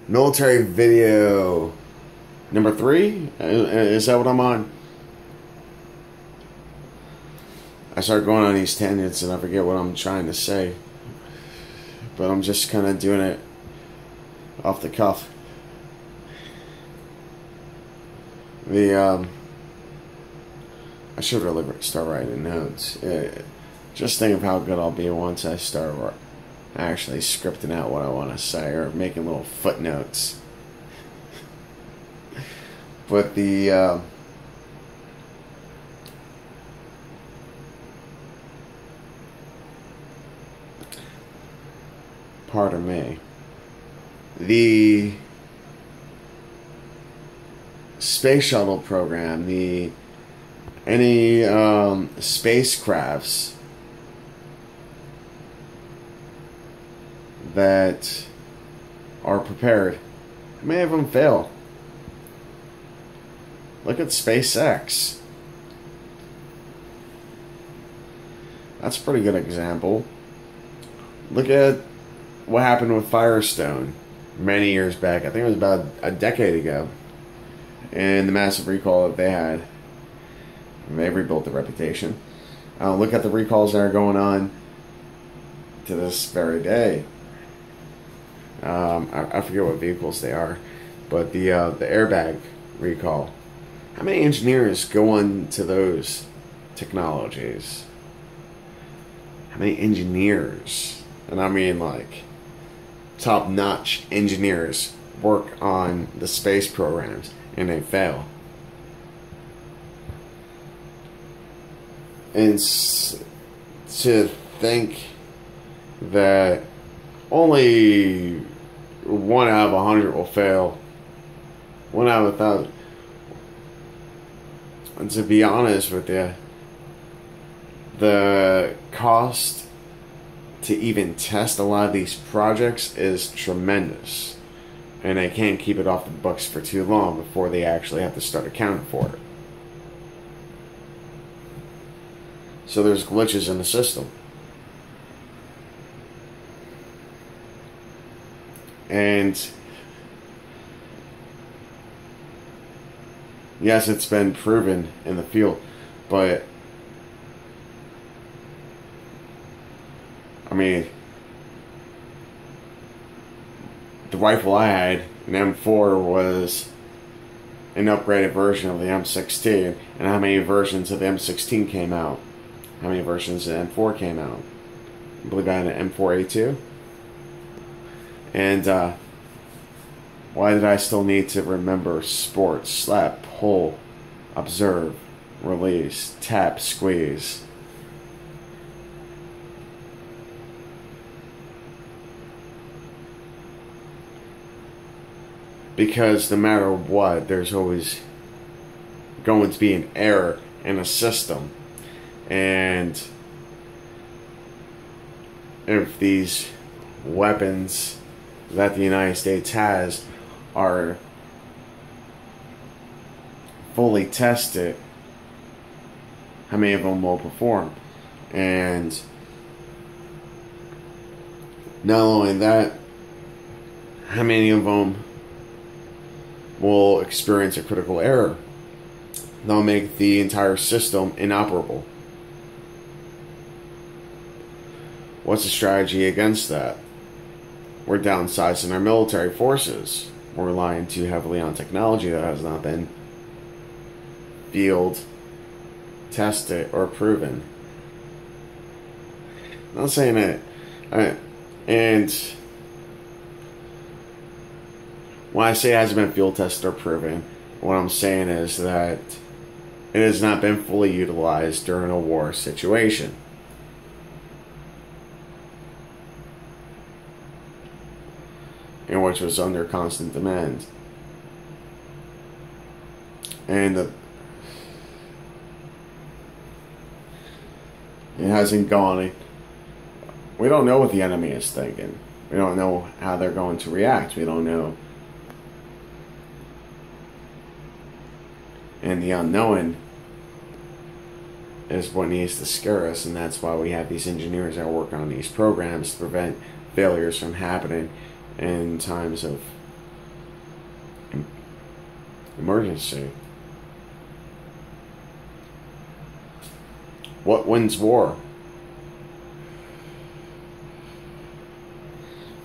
Military video number 3? Is that what I'm on? I start going on these tangents and I forget what I'm trying to say. But I'm just kind of doing it off the cuff. I should really start writing notes. Just think of how good I'll be once I start actually scripting out what I want to say or making little footnotes. But pardon me. The space shuttle program, any spacecrafts that are prepared, many of them fail. Look at SpaceX. That's a pretty good example. Look at what happened with Firestone many years back. I think it was about a decade ago. And the massive recall that they had. They rebuilt the reputation. Look at the recalls that are going on to this very day. I forget what vehicles they are, but the airbag recall. How many engineers go into those technologies? How many engineers, and I mean like top-notch engineers, work on the space programs and they fail? And to think that only 1 out of 100 will fail, 1 out of 1,000. And to be honest with you, the cost to even test a lot of these projects is tremendous. And they can't keep it off the books for too long before they actually have to start accounting for it. So there's glitches in the system. And yes, it's been proven in the field, but I mean, the rifle I had, an M4, was an upgraded version of the M16. And how many versions of the M16 came out? How many versions of the M4 came out? I believe I had an M4A2. And why did I still need to remember sport, slap, pull, observe, release, tap, squeeze? Because no matter what, there's always going to be an error in a system. And if these weapons that the United States has are fully tested, how many of them will perform? And not only that, how many of them will experience a critical error? They'll make the entire system inoperable. What's the strategy against that? We're downsizing our military forces. We're relying too heavily on technology that has not been field tested or proven. I'm not saying that. And when I say it hasn't been field tested or proven, what I'm saying is that it has not been fully utilized during a war situation. In which was under constant demand. And it hasn't gone. We don't know what the enemy is thinking. We don't know how they're going to react. We don't know. And the unknown is what needs to scare us, and that's why we have these engineers that work on these programs to prevent failures from happening in times of emergency. What wins war?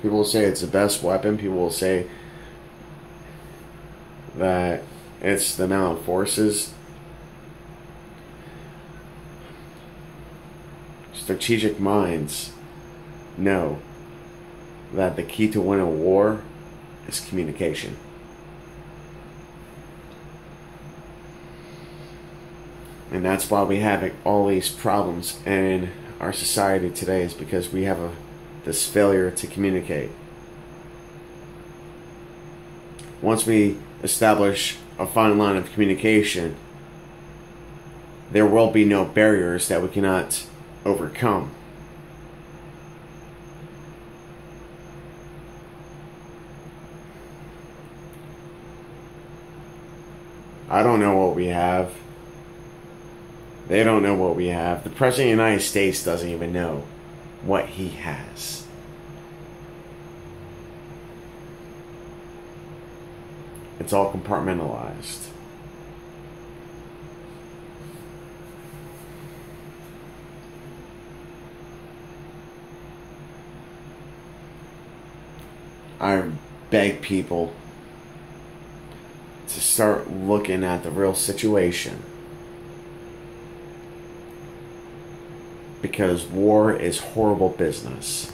People will say it's the best weapon. People will say that it's the amount of forces. Strategic minds know that the key to win a war is communication. And that's why we have all these problems in our society today, is because we have this failure to communicate. Once we establish a fine line of communication, there will be no barriers that we cannot overcome. I don't know what we have. They don't know what we have. The President of the United States doesn't even know what he has. It's all compartmentalized. I beg people to start looking at the real situation. Because war is horrible business.